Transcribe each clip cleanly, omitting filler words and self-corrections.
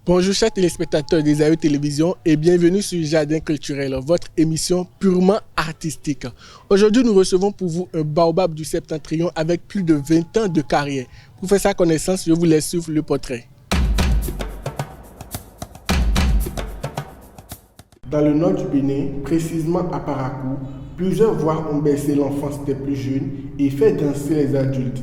Bonjour chers téléspectateurs des AE Télévision et bienvenue sur Jardin Culturel, votre émission purement artistique. Aujourd'hui, nous recevons pour vous un baobab du Septentrion avec plus de 20 ans de carrière. Pour faire sa connaissance, je vous laisse suivre le portrait. Dans le nord du Bénin, précisément à Parakou, plusieurs voix ont bercé l'enfance des plus jeunes et fait danser les adultes.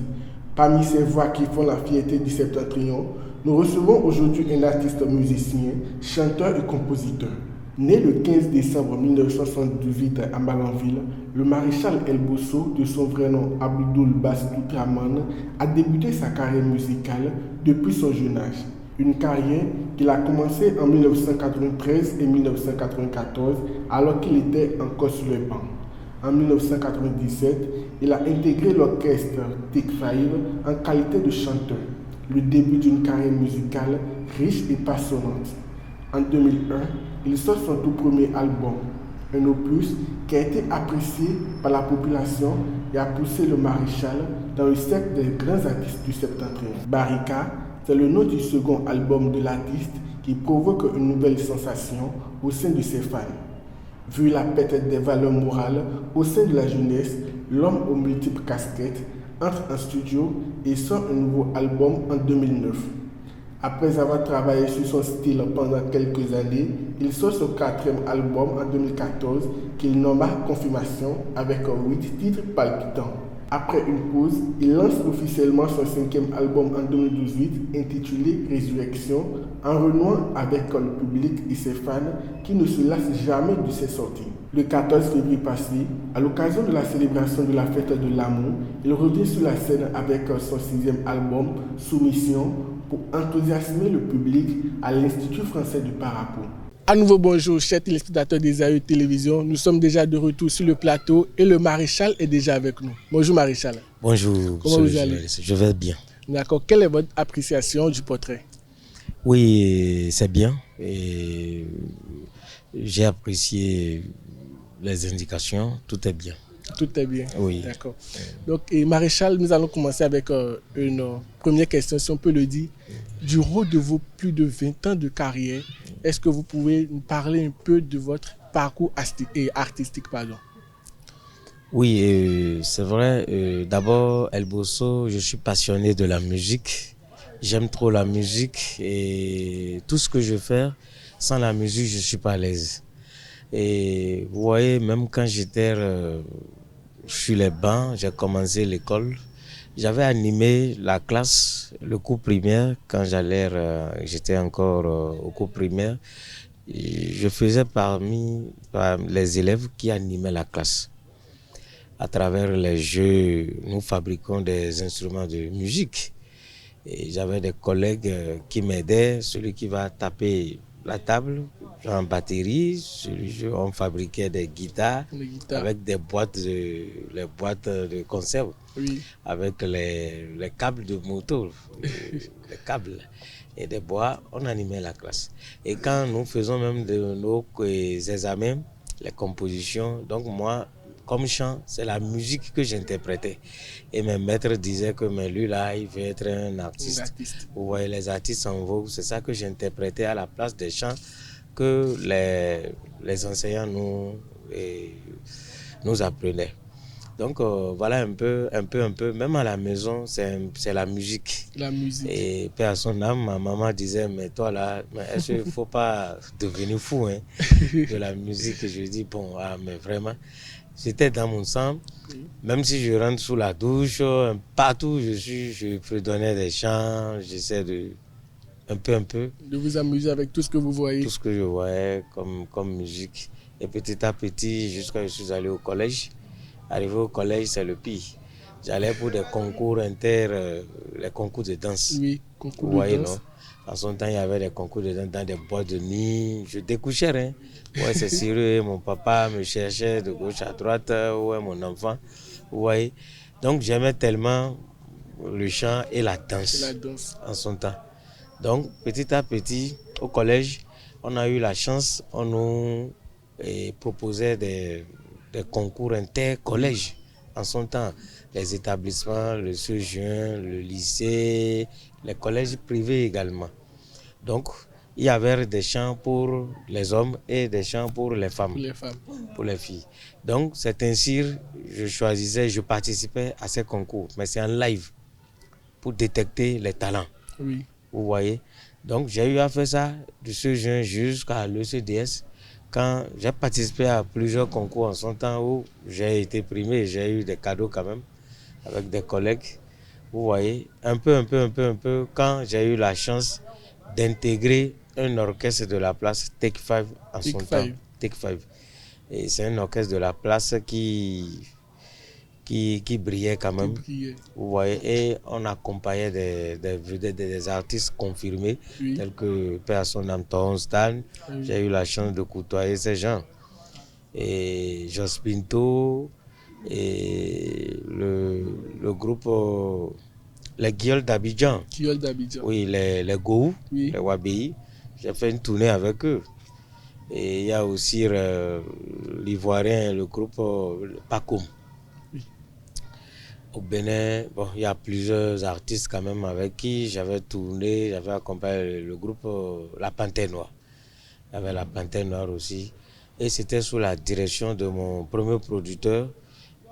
Parmi ces voix qui font la fierté du Septentrion, nous recevons aujourd'hui un artiste musicien, chanteur et compositeur. Né le 15 décembre 1978 à Malanville, le maréchal El Bosso, de son vrai nom Abdoul Bastou Traman, a débuté sa carrière musicale depuis son jeune âge. Une carrière qu'il a commencée en 1993 et 1994 alors qu'il était encore sur les bancs. En 1997, il a intégré l'orchestre Tek5 en qualité de chanteur, le début d'une carrière musicale riche et passionnante. En 2001, il sort son tout premier album, un opus qui a été apprécié par la population et a poussé le maréchal dans le cercle des grands artistes du Septentrion. Barika, c'est le nom du second album de l'artiste qui provoque une nouvelle sensation au sein de ses fans. Vu la perte des valeurs morales au sein de la jeunesse, l'homme aux multiples casquettes entre en studio et sort un nouveau album en 2009. Après avoir travaillé sur son style pendant quelques années, il sort son quatrième album en 2014 qu'il nomma Confirmation avec 8 titres palpitants. Après une pause, il lance officiellement son cinquième album en 2018 intitulé Résurrection en renouant avec le public et ses fans qui ne se lassent jamais de ses sorties. Le 14 février passé, à l'occasion de la célébration de la fête de l'amour, il revient sur la scène avec son sixième album Soumission pour enthousiasmer le public à l'Institut français du Parakou. À nouveau bonjour chers téléspectateurs des AE Télévision, nous sommes déjà de retour sur le plateau et le maréchal est déjà avec nous. Bonjour maréchal. Bonjour. Comment vous allez? Je vais bien. D'accord, quelle est votre appréciation du portrait? Oui, c'est bien. Et j'ai apprécié les indications, tout est bien. Tout est bien. Oui. D'accord. Donc, maréchal, nous allons commencer avec une première question, si on peut le dire. Du haut de vos plus de 20 ans de carrière, est-ce que vous pouvez nous parler un peu de votre parcours artistique, pardon? Oui, c'est vrai. D'abord, El Bosso, je suis passionné de la musique. J'aime trop la musique et tout ce que je fais, sans la musique, je ne suis pas à l'aise. Et vous voyez, même quand j'étais sur les bancs, j'ai commencé l'école. J'avais animé la classe, le cours primaire, quand j'étais encore au cours primaire. Je faisais parmi les élèves qui animaient la classe. À travers les jeux, nous fabriquons des instruments de musique. Et j'avais des collègues qui m'aidaient, celui qui va taper la table en batterie, on fabriquait des guitares avec les boîtes de conserve, oui, avec les câbles de moto, les câbles et des bois, on animait la classe. Et quand nous faisons même de nos examens, les compositions, donc moi, comme chant, c'est la musique que j'interprétais. Et mes maîtres disaient que mais lui là, il veut être un artiste. Vous voyez, les artistes en vogue, c'est ça que j'interprétais à la place des chants que les enseignants nous apprenaient. Donc voilà un peu, même à la maison, c'est la musique. La musique. Et paix à son âme, ma maman disait, mais toi là, est-ce qu'il ne faut pas devenir fou hein, de la musique? Et je dis, bon, mais vraiment, c'était dans mon sang. Même si je rentre sous la douche, partout où je fredonnais des chants, j'essaie de un peu. De vous amuser avec tout ce que vous voyez. Tout ce que je voyais comme musique. Et petit à petit, jusqu'à ce que je suis allé au collège. Arrivé au collège, c'est le pire. J'allais pour des concours les concours de danse. Oui, concours vous voyez, de danse. Non? En son temps, il y avait des concours de danse dans des boîtes de nuit. Je découchais, hein. Ouais, c'est sérieux. Mon papa me cherchait de gauche à droite. Ouais, mon enfant. Vous voyez. Donc, j'aimais tellement le chant et la danse en son temps. Donc, petit à petit, au collège, on a eu la chance, on nous proposait des concours inter-collèges en son temps. Les établissements, le Juin, le lycée, les collèges privés également. Donc, il y avait des chants pour les hommes et des chants pour les femmes. Pour les femmes. Pour les filles. Donc, c'est ainsi je participais à ces concours, mais c'est en live pour détecter les talents. Oui. Vous voyez? Donc, j'ai eu à faire ça de ce juin jusqu'à l'ECDS. Quand j'ai participé à plusieurs concours en son temps où j'ai été primé, j'ai eu des cadeaux quand même avec des collègues. Vous voyez, un peu, quand j'ai eu la chance d'intégrer un orchestre de la place, Take 5 en son temps. Take 5. Et c'est un orchestre de la place qui brillait quand même. Vous voyez, et on accompagnait des artistes confirmés, oui, tels que Père son âme Toron Stan. Oui. J'ai eu la chance de côtoyer ces gens. Et Jos Pinto, et le groupe, les Guillaume d'Abidjan. Oui, les Gou, oui, les Wabi. J'ai fait une tournée avec eux. Et il y a aussi l'Ivoirien, le groupe Pacom. Au Bénin, bon, il y a plusieurs artistes quand même avec qui j'avais tourné, j'avais accompagné le groupe La Panthère Noire. Il y avait La Panthère Noire aussi. Et c'était sous la direction de mon premier producteur,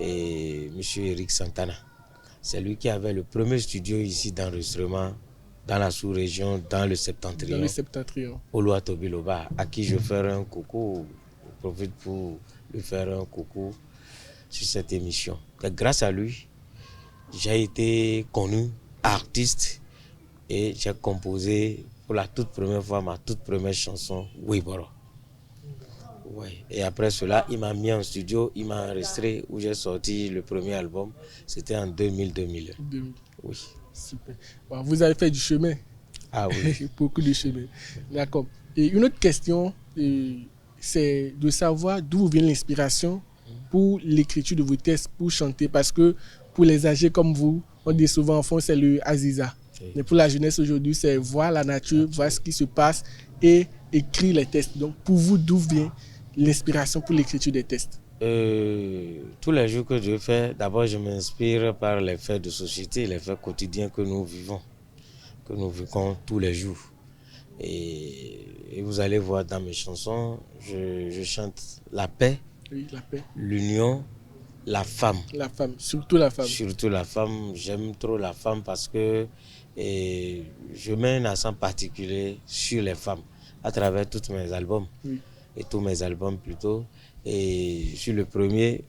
et M. Eric Santana. C'est lui qui avait le premier studio ici d'enregistrement dans la sous-région, dans le Septentrion. Au Loa-Tobiloba, à qui je fais un coucou. Je profite pour lui faire un coucou sur cette émission. Et grâce à lui, j'ai été connu artiste et j'ai composé pour la toute première fois ma toute première chanson, Wiboro. Ouais. Et après cela, il m'a mis en studio, il m'a enregistré où j'ai sorti le premier album. C'était en 2000-2001. Oui. Super. Bon, vous avez fait du chemin. Ah oui. Beaucoup de chemin. D'accord. Et une autre question, c'est de savoir d'où vient l'inspiration pour l'écriture de vos textes, pour chanter, parce que pour les âgés comme vous, on dit souvent en fond c'est le Aziza. Okay. Mais pour la jeunesse aujourd'hui, c'est voir la nature, voir ce qui se passe et écrire les textes. Donc pour vous, d'où vient l'inspiration pour l'écriture des textes? Tous les jours que je fais, d'abord je m'inspire par les faits de société, les faits quotidiens que nous vivons tous les jours. Et vous allez voir dans mes chansons, je chante la paix, oui, la paix, l'union, la femme. La femme, surtout la femme. Surtout la femme, j'aime trop la femme parce que je mets un accent particulier sur les femmes à travers tous mes albums. Oui. Et tous mes albums plutôt. Et sur le premier,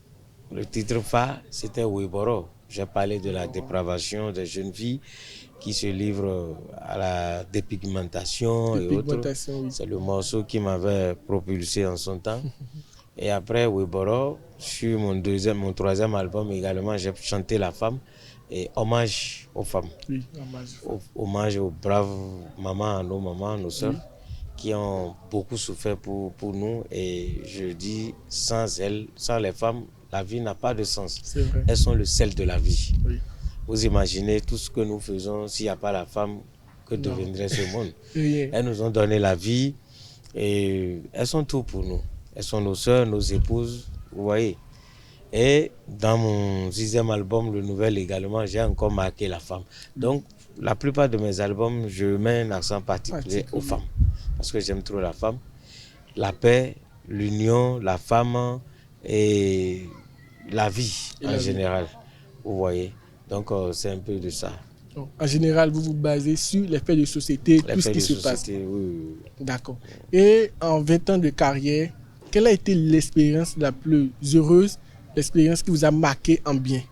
le titre phare, c'était Wiboro. J'ai parlé de la dépravation des jeunes filles qui se livrent à la dépigmentation et autres. Oui. C'est le morceau qui m'avait propulsé en son temps. Et après Wiboro, sur mon troisième album également, j'ai chanté la femme et hommage aux femmes. Oui, hommage aux braves mamans, nos sœurs, oui, qui ont beaucoup souffert pour nous. Et je dis, sans elles, sans les femmes, la vie n'a pas de sens. C'est vrai. Elles sont le sel de la vie. Oui. Vous imaginez tout ce que nous faisons, s'il n'y a pas la femme, que deviendrait ce monde? Oui. Elles nous ont donné la vie et elles sont tout pour nous. Elles sont nos sœurs, nos épouses, vous voyez. Et dans mon 6e album, le nouvel également, j'ai encore marqué la femme. Donc, la plupart de mes albums, je mets un accent particulier aux femmes. Parce que j'aime trop la femme. La paix, l'union, la femme et la vie en général. Vous voyez. Donc, c'est un peu de ça. Donc, en général, vous vous basez sur les faits de société, tout ce qui se passe. Oui. D'accord. Et en 20 ans de carrière, quelle a été l'expérience la plus heureuse, l'expérience qui vous a marqué en bien?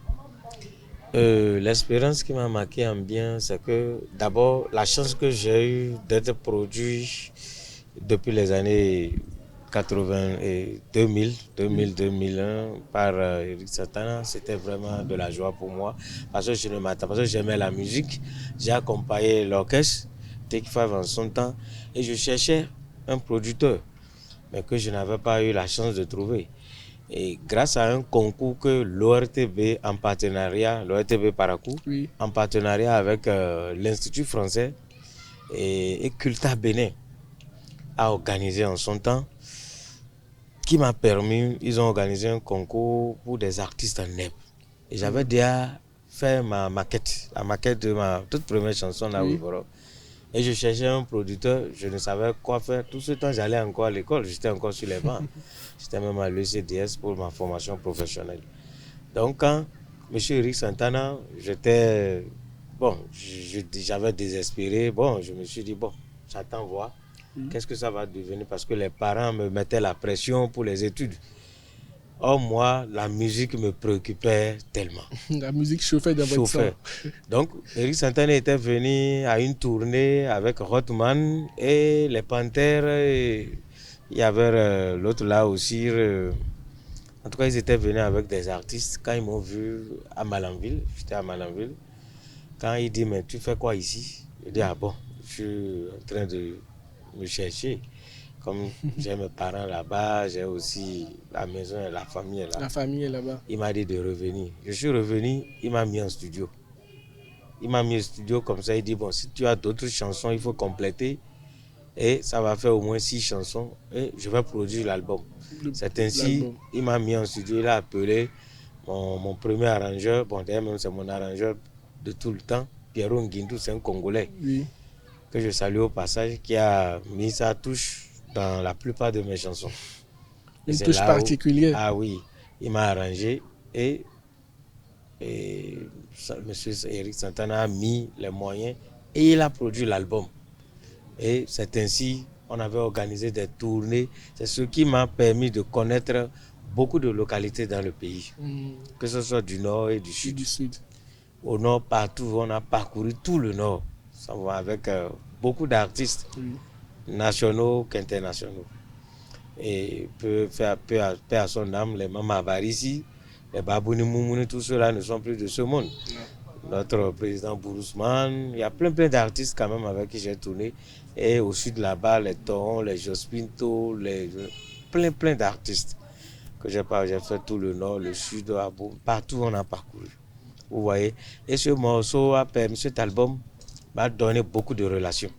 L'expérience qui m'a marqué en bien, c'est que d'abord, la chance que j'ai eue d'être produit depuis les années 80 et 2001 par Eric Santana, c'était vraiment de la joie pour moi. Parce que je ne m'attendais pas, parce que j'aimais la musique. J'ai accompagné l'orchestre, Take 5 en son temps, et je cherchais un producteur, mais que je n'avais pas eu la chance de trouver. Et grâce à un concours que l'ORTB en partenariat, l'ORTB Paracou, oui, en partenariat avec l'Institut français et Culta Bénin a organisé en son temps, qui m'a permis, ils ont organisé un concours pour des artistes en NEP. Et j'avais déjà fait ma maquette, la maquette de ma toute première chanson, là, oui, Et je cherchais un producteur, je ne savais quoi faire. Tout ce temps, j'allais encore à l'école, j'étais encore sur les bancs. J'étais même à l'ECDS pour ma formation professionnelle. Donc, quand M. Eric Santana, j'étais, bon, j'avais désespéré. Bon, je me suis dit, bon, j'attends voir. Qu'est-ce que ça va devenir? Parce que les parents me mettaient la pression pour les études. Or, moi, la musique me préoccupait tellement. La musique chauffait dans votre sang. Donc, Eric Santana était venu à une tournée avec Rothman et les Panthères. Et il y avait l'autre là aussi. En tout cas, ils étaient venus avec des artistes. Quand ils m'ont vu à Malanville, j'étais à Malanville. Quand il dit, mais tu fais quoi ici? Je dis, ah bon, je suis en train de me chercher. Comme j'ai mes parents là-bas, j'ai aussi la maison et la famille est là. La famille est là-bas. Il m'a dit de revenir. Je suis revenu, il m'a mis en studio. Il m'a mis en studio comme ça, il dit, bon, si tu as d'autres chansons, il faut compléter. Et ça va faire au moins 6 chansons et je vais produire l'album. C'est ainsi, il m'a mis en studio, il a appelé mon premier arrangeur, bon d'ailleurs même c'est mon arrangeur de tout le temps, Pierrot Nguindou, c'est un Congolais, que je salue au passage, qui a mis sa touche dans la plupart de mes chansons. Une touche particulière. Ah oui, il m'a arrangé et M. Eric Santana a mis les moyens et il a produit l'album. Et c'est ainsi on avait organisé des tournées. C'est ce qui m'a permis de connaître beaucoup de localités dans le pays, que ce soit du nord et du sud. Au nord, partout, on a parcouru tout le nord, avec beaucoup d'artistes nationaux qu'internationaux. Et peu à son âme, les Mama Avarissi, les Babouni Moumouni, tout cela ne sont plus de ce monde. Notre président Bourousman, il y a plein d'artistes quand même avec qui j'ai tourné. Et au sud là-bas, les Torons, les Jospinto, plein d'artistes que j'ai fait tout le nord, le sud, partout on a parcouru. Vous voyez. Et ce morceau a permis, cet album m'a donné beaucoup de relations.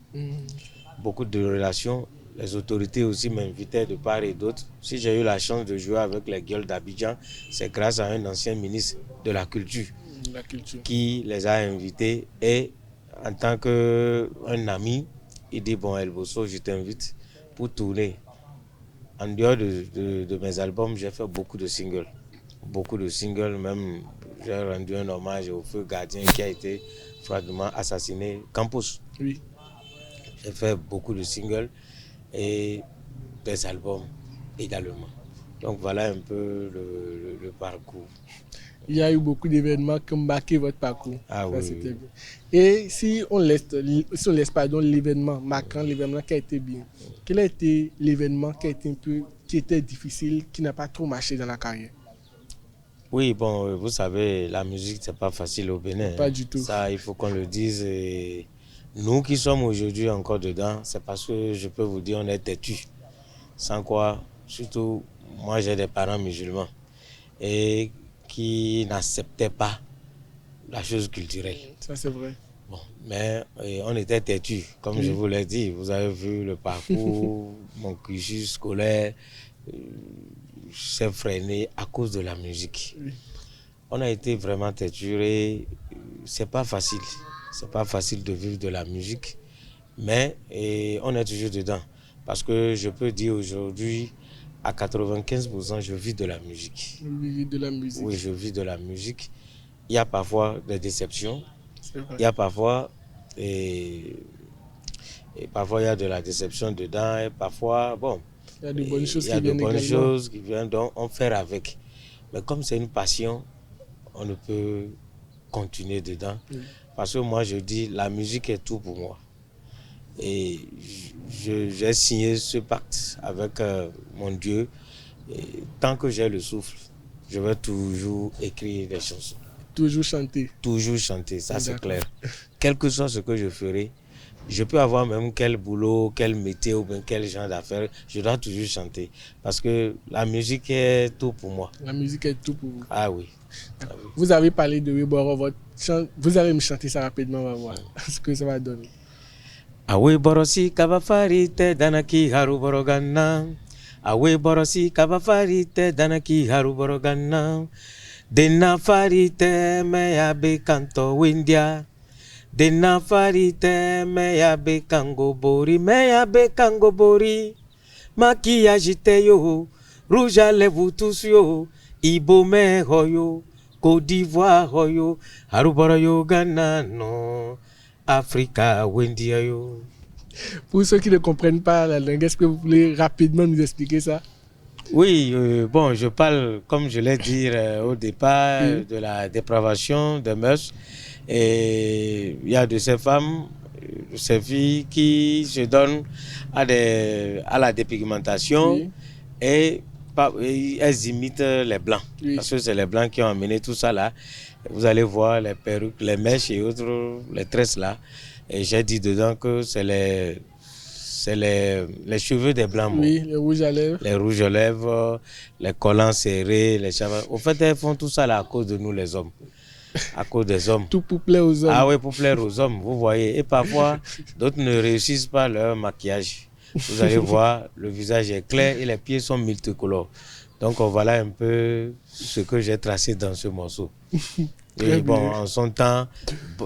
Beaucoup de relations. Les autorités aussi m'invitaient de part et d'autre. Si j'ai eu la chance de jouer avec les Gueules d'Abidjan, c'est grâce à un ancien ministre de la Culture. Qui les a invités et en tant qu'un ami, il dit bon El Bosso, je t'invite pour tourner. En dehors de mes albums, j'ai fait beaucoup de singles. Même j'ai rendu un hommage au feu gardien qui a été froidement assassiné, Campos. Oui. J'ai fait beaucoup de singles et des albums également. Donc voilà un peu le parcours. Il y a eu beaucoup d'événements qui ont marqué votre parcours. Ah ça, oui. Bien. Et si on laisse l'événement marquant, l'événement qui a été bien, quel a été l'événement qui était difficile, qui n'a pas trop marché dans la carrière? Oui, bon, vous savez, la musique, c'est pas facile au Bénin. Pas du tout. Ça, il faut qu'on le dise. Et nous qui sommes aujourd'hui encore dedans, c'est parce que je peux vous dire, on est têtus. Sans quoi, surtout, moi j'ai des parents musulmans. Et qui n'acceptaient pas la chose culturelle. Ça, c'est vrai. Bon, mais on était têtus, comme je vous l'ai dit. Vous avez vu le parcours, mon cursus scolaire s'est freiné à cause de la musique. Oui. On a été vraiment têtus et c'est pas facile. C'est pas facile de vivre de la musique, mais on est toujours dedans. Parce que je peux dire aujourd'hui, à 95%, je vis de la musique. Vous vivez de la musique. Oui, je vis de la musique. Il y a parfois des déceptions. Il y a parfois parfois il y a de la déception dedans et parfois, bon, il y a de bonnes choses il y a de bonnes choses qui viennent, donc on fait avec. Mais comme c'est une passion, on ne peut continuer dedans. Parce que moi, je dis, la musique est tout pour moi. Et j'ai signé ce pacte avec mon Dieu. Et tant que j'ai le souffle, je vais toujours écrire des chansons. Toujours chanter. Toujours chanter, ça c'est clair. Quel que soit ce que je ferai, je peux avoir même quel boulot, quel métier ou bien quel genre d'affaires, je dois toujours chanter. Parce que la musique est tout pour moi. La musique est tout pour vous. Ah oui. Vous avez parlé de Weboro, vous allez me chanter ça rapidement, on va voir ce que ça va donner. Awe borosi kabafari te danaki haru borogana. Awe borosi kabafari te danaki haru borogana. Dena fari te me abe kanto windia. Dena farite meya be kango bori. Maquillage te yo, rouge à lèvres tous yo, Ibo me hoyo, Côte d'Ivoire hoyo, Harubara yo Ghana no, Africa wendia yo. Pour ceux qui ne comprennent pas la langue, est-ce que vous voulez rapidement nous expliquer ça? Oui, bon, je parle, comme je l'ai dit au départ, de la dépravation des mœurs. Et il y a de ces femmes, de ces filles qui se donnent à la dépigmentation et elles imitent les Blancs. Parce que c'est les Blancs qui ont amené tout ça là. Vous allez voir les perruques, les mèches et autres, les tresses là. Et j'ai dit dedans que c'est les cheveux des Blancs. Oui, les rouges à lèvres. Les rouges à lèvres, les collants serrés, les cheveux. Au fait, elles font tout ça là à cause de nous les hommes. À cause des hommes. Tout pour plaire aux hommes. Ah oui, pour plaire aux hommes, vous voyez. Et parfois, d'autres ne réussissent pas leur maquillage. Vous allez voir, le visage est clair et les pieds sont multicolores. Donc voilà un peu ce que j'ai tracé dans ce morceau. Et bon, en son temps,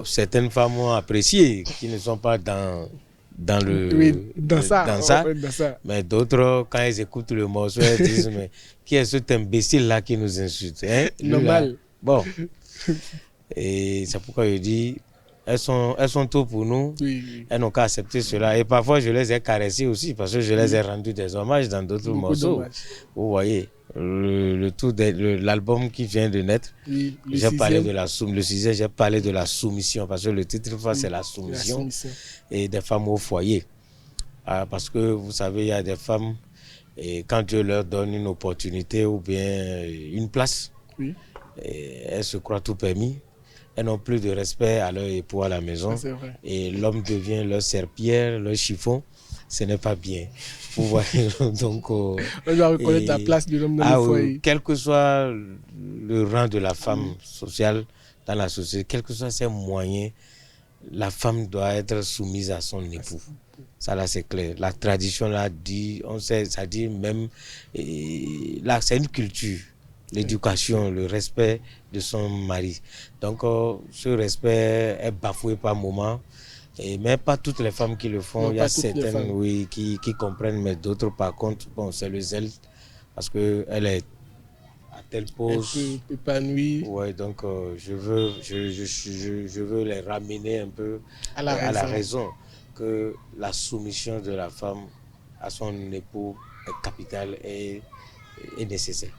certaines femmes ont apprécié, qui ne sont pas dans ça. Mais d'autres, quand elles écoutent le morceau, elles disent, mais qui est cet imbécile-là qui nous insulte, hein? Normal. Bon. Et c'est pourquoi je dis, elles sont tout pour nous. Elles n'ont qu'à accepter cela. Et parfois, je les ai caressées aussi parce que je les ai rendu des hommages dans d'autres morceaux. Vous voyez, l'album qui vient de naître, j'ai parlé de le 6e, j'ai parlé de la soumission parce que le titre, c'est la soumission et des femmes au foyer. Parce que vous savez, il y a des femmes, et quand Dieu leur donne une opportunité ou bien une place, elles se croient tout permis. Elles n'ont plus de respect à leur époux à la maison. Et l'homme devient leur serpillère, leur chiffon. Ce n'est pas bien. Vous voyez, donc... on doit reconnaître la place de l'homme dans le foyer. Quel que soit le rang de la femme sociale dans la société, quels que soient ses moyens, la femme doit être soumise à son époux. Ça là, c'est clair. La tradition là dit, on sait, ça dit même... là, c'est une culture. L'éducation, le respect de son mari. Donc, ce respect est bafoué par moment. Mais pas toutes les femmes qui le font. Il y a certaines qui comprennent, mais d'autres, par contre, bon, c'est le zèle. Parce qu'elle est à telle pause. Elle peut épanouir. Oui, donc je veux les ramener un peu à la raison que la soumission de la femme à son époux est capitale et nécessaire.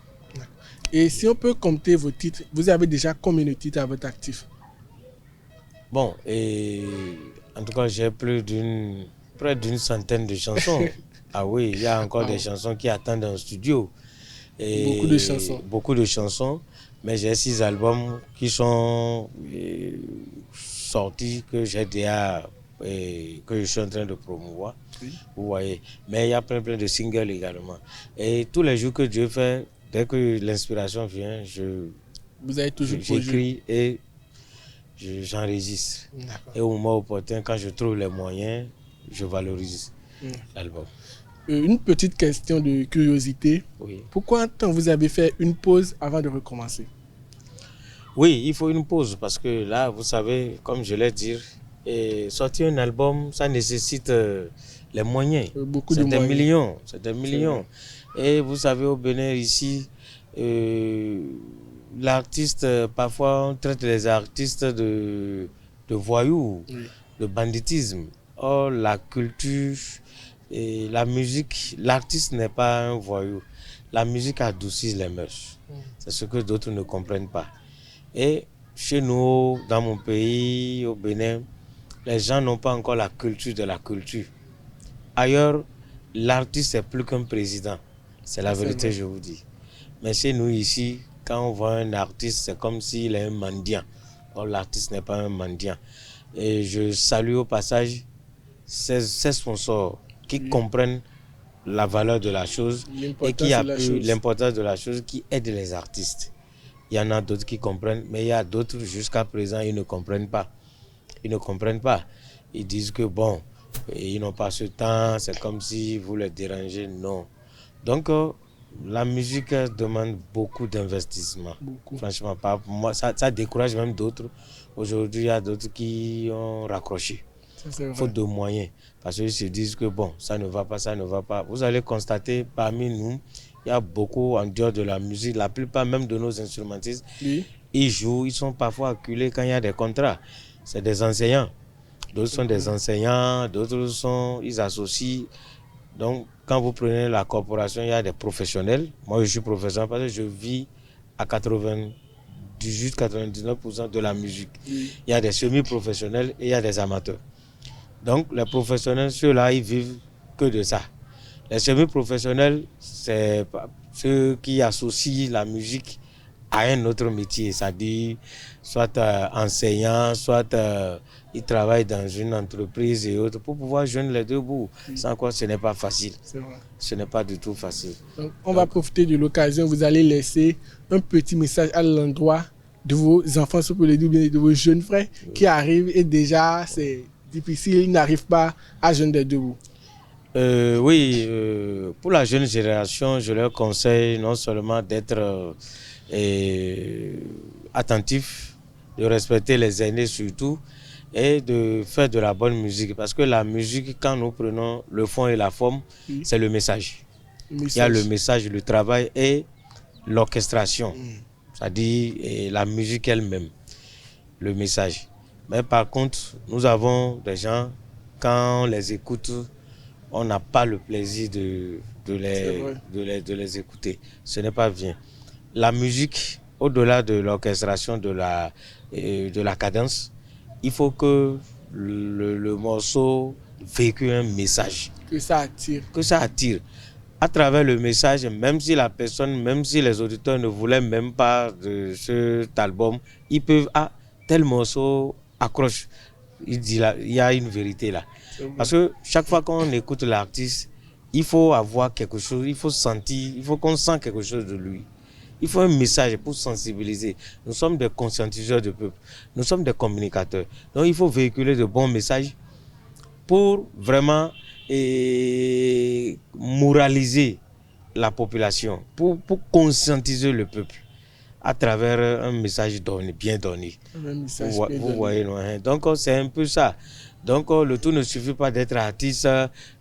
Et si on peut compter vos titres, vous avez déjà combien de titres à votre actif? Bon, et en tout cas, j'ai près d'une centaine de chansons. Ah oui, il y a encore des chansons qui attendent en studio. Et beaucoup de chansons. Mais j'ai 6 albums qui sont sortis, que j'ai déjà, que je suis en train de promouvoir. Vous voyez. Mais il y a plein de singles également. Et tous les jours que Dieu fait, dès que l'inspiration vient, j'écris et j'enregistre. Et au moment opportun, quand je trouve les moyens, je valorise l'album. Une petite question de curiosité. Pourquoi vous avez fait une pause avant de recommencer? Oui, il faut une pause parce que là, vous savez, comme je l'ai dit, sortir un album, ça nécessite les moyens. C'est des millions. C'est des millions. Et vous savez, au Bénin, ici, l'artiste, parfois, on traite les artistes de voyous, de banditisme. Or, la culture et la musique, l'artiste n'est pas un voyou. La musique adoucit les mœurs. C'est ce que d'autres ne comprennent pas. Et chez nous, dans mon pays, au Bénin, les gens n'ont pas encore la culture de la culture. Ailleurs, l'artiste est plus qu'un président. C'est la vérité, je vous dis. Mais chez nous ici, quand on voit un artiste, c'est comme s'il est un mendiant. Or, l'artiste n'est pas un mendiant. Et je salue au passage ces sponsors qui comprennent la valeur de la chose et qui appuient l'importance de la chose, qui aident les artistes. Il y en a d'autres qui comprennent, mais il y a d'autres, jusqu'à présent, ils ne comprennent pas. Ils ne comprennent pas. Ils disent que bon, ils n'ont pas ce temps, c'est comme si vous les dérangez. Non. Donc, La musique demande beaucoup d'investissement. Beaucoup. Franchement, pas pour moi, ça décourage même d'autres. Aujourd'hui, il y a d'autres qui ont raccroché, Ça, c'est vrai. faute de moyens. Parce qu'ils se disent que bon, ça ne va pas, ça ne va pas. Vous allez constater parmi nous, il y a beaucoup en dehors de la musique. La plupart même de nos instrumentistes, Oui. ils jouent, ils sont parfois acculés quand il y a des contrats. C'est des enseignants. D'autres sont des enseignants, d'autres sont, ils associent. Donc, quand vous prenez la corporation, il y a des professionnels. Moi, je suis professionnel parce que je vis à 98-99% de la musique. Oui. Il y a des semi-professionnels et il y a des amateurs. Donc, les professionnels, ceux-là, ils vivent que de ça. Les semi-professionnels, c'est ceux qui associent la musique à un autre métier, c'est-à-dire soit enseignant, soit ils travaillent dans une entreprise et autres pour pouvoir joindre les deux bouts. Sans quoi, ce n'est pas facile. C'est vrai. Ce n'est pas du tout facile. Donc, on va profiter de l'occasion. Vous allez laisser un petit message à l'endroit de vos enfants, sur les doubles, de vos jeunes frères qui arrivent et déjà c'est difficile, ils n'arrivent pas à joindre les deux bouts. Oui, pour la jeune génération, je leur conseille non seulement d'être attentif, de respecter les aînés surtout, et de faire de la bonne musique. Parce que la musique, quand nous prenons le fond et la forme, c'est le message. Il y a le message, le travail et l'orchestration, c'est-à-dire la musique elle-même, le message. Mais par contre, nous avons des gens, quand on les écoute, on n'a pas le plaisir de les écouter. Ce n'est pas bien. La musique, au-delà de l'orchestration, de la cadence, il faut que le morceau véhicule un message. Que ça attire. Que ça attire. À travers le message, même si la personne, même si les auditeurs ne voulaient même pas de cet album, ils peuvent, tel morceau accroche. Il y a une vérité là. Parce que chaque fois qu'on écoute l'artiste, il faut avoir quelque chose, il faut sentir, il faut qu'on sente quelque chose de lui. Il faut un message pour sensibiliser. Nous sommes des conscientiseurs de peuple. Nous sommes des communicateurs. Donc il faut véhiculer de bons messages pour vraiment moraliser la population, pour conscientiser le peuple à travers un message bien donné. Vous voyez, non? Donc c'est un peu ça. Donc le tout ne suffit pas d'être artiste.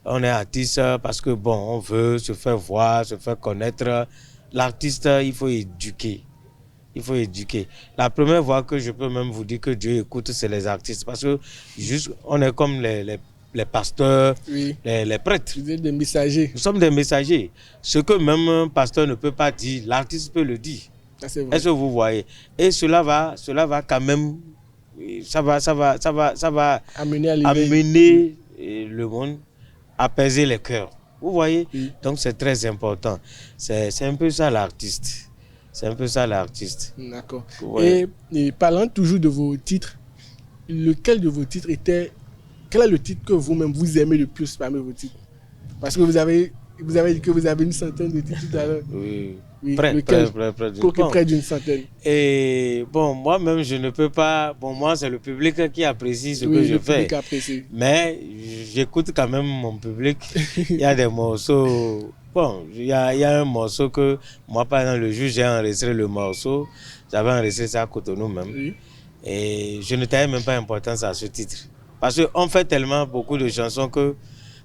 On est artiste parce que bon, on veut se faire voir, se faire connaître. L'artiste, il faut éduquer. Il faut éduquer. La première voix que je peux même vous dire que Dieu écoute, c'est les artistes. Parce que juste, on est comme les pasteurs, oui, les prêtres. Vous êtes des messagers. Nous sommes des messagers. Ce que même un pasteur ne peut pas dire, l'artiste peut le dire. Est-ce que vous voyez? Et cela va quand même, ça va amener le monde, apaiser les cœurs. Vous voyez? Oui. Donc c'est très important. C'est un peu ça l'artiste. C'est un peu ça l'artiste. D'accord. Et parlant toujours de vos titres, quel est le titre que vous-même vous aimez le plus parmi vos titres? Parce que vous avez dit que vous avez une centaine de titres tout à l'heure. Oui. Près d'une centaine. Et bon, moi-même, je ne peux pas. Bon, moi, c'est le public qui apprécie ce que je fais. Mais j'écoute quand même mon public. Il y a des morceaux. Bon, il y a un morceau que moi, par exemple, le jour j'ai enregistré le morceau, j'avais enregistré ça à Cotonou même. Oui. Et je ne taillais même pas importance à ce titre. Parce qu'on fait tellement beaucoup de chansons que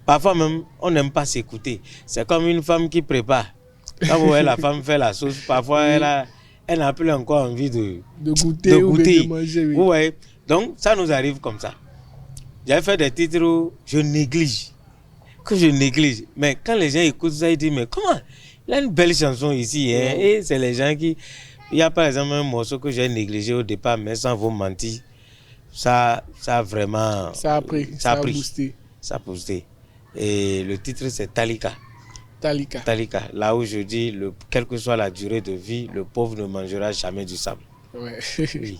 parfois même, on n'aime pas s'écouter. C'est comme une femme qui prépare. Quand vous voyez la femme faire la sauce, parfois elle n'a plus encore envie de goûter. Ou de manger. Oui. Vous voyez? Donc ça nous arrive comme ça. J'ai fait des titres où je néglige. Mais quand les gens écoutent ça, ils disent, mais comment? Il y a une belle chanson ici. Hein? Et c'est les gens qui... Il y a par exemple un morceau que j'ai négligé au départ, mais sans vous mentir, ça a vraiment... Ça a pris. Ça a boosté. Ça a boosté. Et le titre, c'est Talika. Talika. Là où je dis, quelle que soit la durée de vie, le pauvre ne mangera jamais du sable. Ouais. Oui.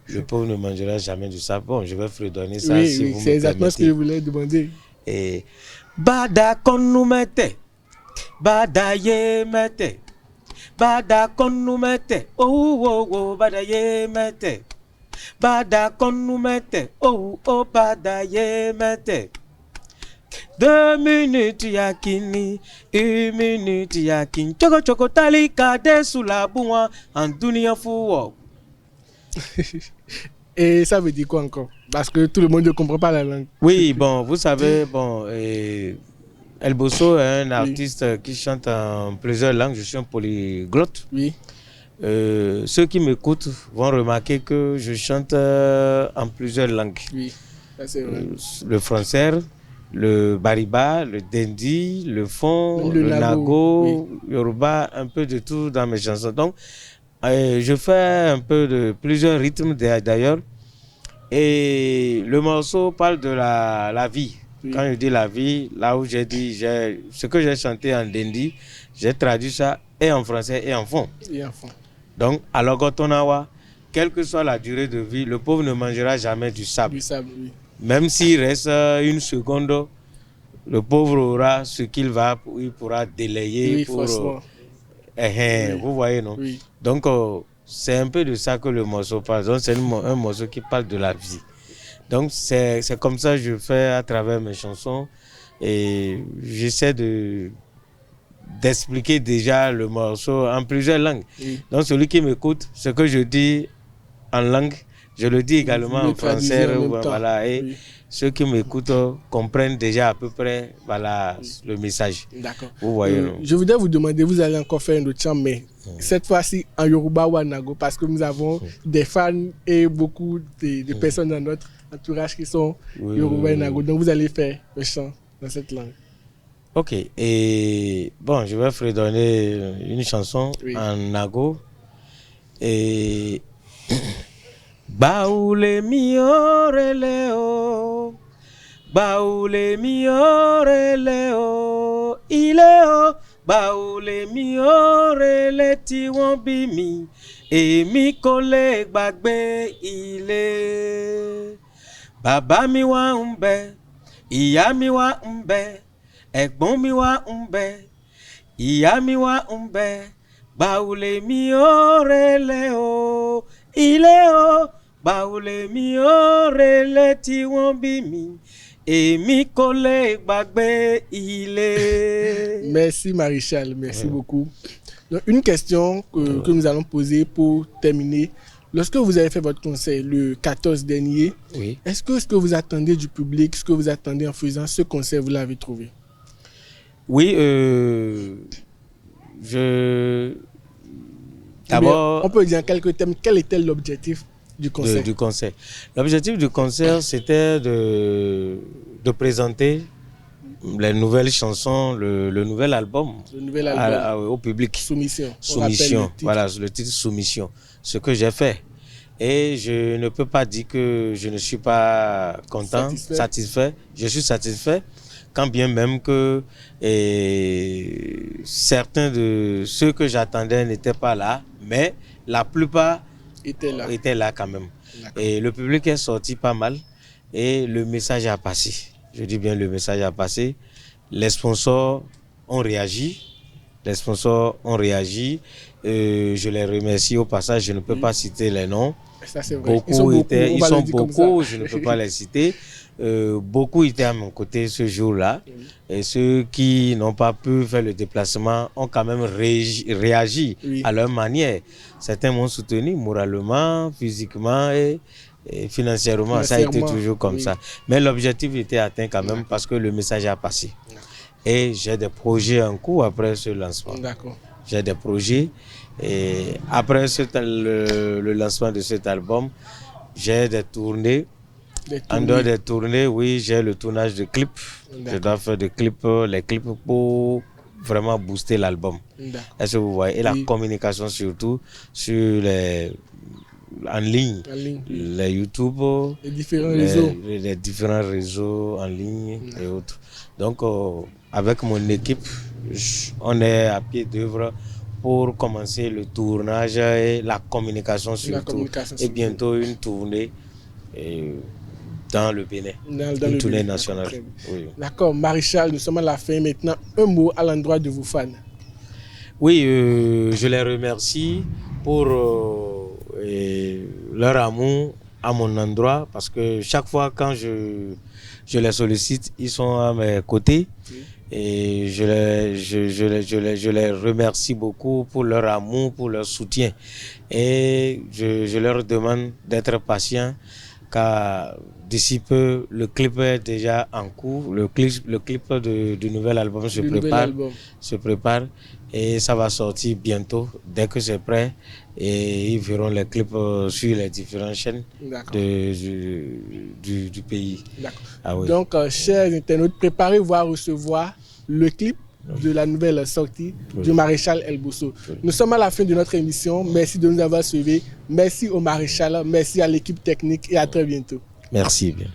Le pauvre ne mangera jamais du sable. Bon, je vais fredonner ça si vous me permettez. C'est exactement ce que je voulais demander. Et Bada konu mete, bada ye mete, bada konu mete, oh, bada ye mete, bada konu mete, oh, bada ye mete. 2 minutes yakini, 1 minute yakini. Choco choco tali kade sous la boua en dunia fou. Et ça veut dire quoi encore? Parce que tout le monde ne comprend pas la langue. Oui, bon, vous savez, bon, El Bosso est un artiste qui chante en plusieurs langues. Je suis un polyglotte. Oui. Ceux qui m'écoutent vont remarquer que je chante en plusieurs langues. Oui, ça c'est vrai. Le français, le bariba, le dendi, le fon, le nago, oui. Yoruba, un peu de tout dans mes chansons. Donc, je fais un peu de plusieurs rythmes d'ailleurs. Et le morceau parle de la vie. Oui. Quand je dis la vie, là où j'ai dit, ce que j'ai chanté en dendi, j'ai traduit ça et en français et en fon. Et en fon. Donc, à l'Ogotonawa, quelle que soit la durée de vie, le pauvre ne mangera jamais du sable. Du sable, oui. Même s'il reste une seconde, le pauvre aura ce qu'il il pourra délayer. Oui, pour, oui. Vous voyez, non? Oui. Donc, c'est un peu de ça que le morceau parle. Donc, c'est un morceau qui parle de la vie. Donc, c'est comme ça que je fais à travers mes chansons. Et j'essaie d'expliquer déjà le morceau en plusieurs langues. Oui. Donc, celui qui m'écoute, ce que je dis en langue, je le dis également en français. Voilà, et oui. Ceux qui m'écoutent comprennent déjà à peu près le message. D'accord. Vous voyez, je voudrais vous demander, vous allez encore faire un autre chant, mais cette fois-ci en Yoruba ou en Nago, parce que nous avons des fans et beaucoup de personnes dans notre entourage qui sont Yoruba et Nago. Donc, vous allez faire le chant dans cette langue. Ok, et bon, je vais fredonner une chanson en Nago. Et Baoule miore leo, baoule miore leo, ileo, baoule miore le ti won bi mi, èmi kò lè gbàgbé ilé. Bàbá mi wà ń bẹ, ìyá mi wà ń bẹ, ẹ̀gbọ́n mi wà ń bẹ, ìyá mi wà ń bẹ, baoule miore leo, ileo. Baoule miore le ti won bi mi, èmi kò lè gbàgbé ilé. Merci Maréchal, merci beaucoup. Donc, une question que nous allons poser pour terminer. Lorsque vous avez fait votre concert le 14 dernier, est-ce que ce que vous attendez du public, ce que vous attendez en faisant ce concert, vous l'avez trouvé? Oui, d'abord, on peut dire en quelques termes, quel était l'objectif du concert? L'objectif du concert, c'était de présenter les nouvelles chansons, le nouvel album, au public. Soumission. Voilà, le titre Soumission. Ce que j'ai fait. Et je ne peux pas dire que je ne suis pas content, satisfait. Je suis satisfait, quand bien même que certains de ceux que j'attendais n'étaient pas là, mais la plupart étaient là quand même. Et le public est sorti pas mal et le message a passé. Je dis bien le message a passé. Les sponsors ont réagi. Je les remercie au passage. Je ne peux pas citer les noms. Ça, c'est vrai. Ils sont beaucoup, je ne peux pas les citer. Beaucoup étaient à mon côté ce jour-là. Et ceux qui n'ont pas pu faire le déplacement ont quand même réagi à leur manière. Certains m'ont soutenu moralement, physiquement et financièrement. Ça a été toujours comme ça. Mais l'objectif était atteint quand même parce que le message a passé. Et j'ai des projets en cours après ce lancement. J'ai des projets. Et après le lancement de cet album, j'ai des tournées. En dehors des tournées, oui, j'ai le tournage de clips. Je dois faire les clips pour vraiment booster l'album. Est-ce que vous voyez? Et la communication surtout sur en ligne, les YouTube, les différents réseaux en ligne et autres. Donc, avec mon équipe, on est à pied d'œuvre pour commencer le tournage et la communication surtout. Et bientôt une tournée dans le Bénin, une tournée nationale. Oui. D'accord, Maréchal, nous sommes à la fin maintenant. Un mot à l'endroit de vos fans. Oui, je les remercie pour leur amour à mon endroit parce que chaque fois quand je les sollicite, ils sont à mes côtés. Oui. Et je les remercie beaucoup pour leur amour, pour leur soutien. Et je leur demande d'être patients car d'ici peu, le clip est déjà en cours. Le clip du nouvel album se prépare et ça va sortir bientôt dès que c'est prêt. Et ils verront les clips sur les différentes chaînes du pays. Ah oui. Donc, chers internautes, préparez-vous à recevoir le clip de la nouvelle sortie du Maréchal El Bosso. Nous sommes à la fin de notre émission. Merci de nous avoir suivis. Merci au Maréchal, merci à l'équipe technique et à très bientôt. Merci bien.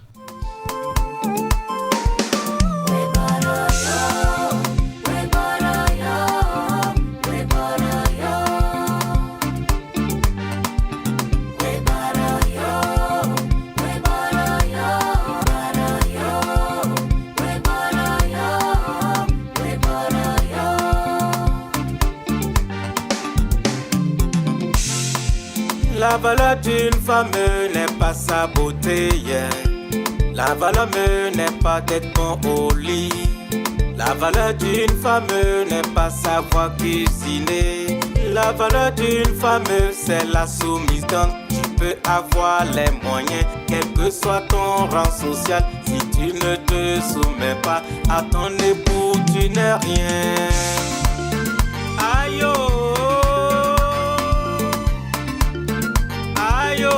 La valeur d'une femme n'est pas sa beauté, yeah. La valeur n'est pas d'être bon au lit. La valeur d'une femme n'est pas savoir cuisiner. La valeur d'une femme, c'est la soumise. Donc tu peux avoir les moyens, quel que soit ton rang social. Si tu ne te soumets pas à ton époux, tu n'es rien. Aïe oh. Ayo,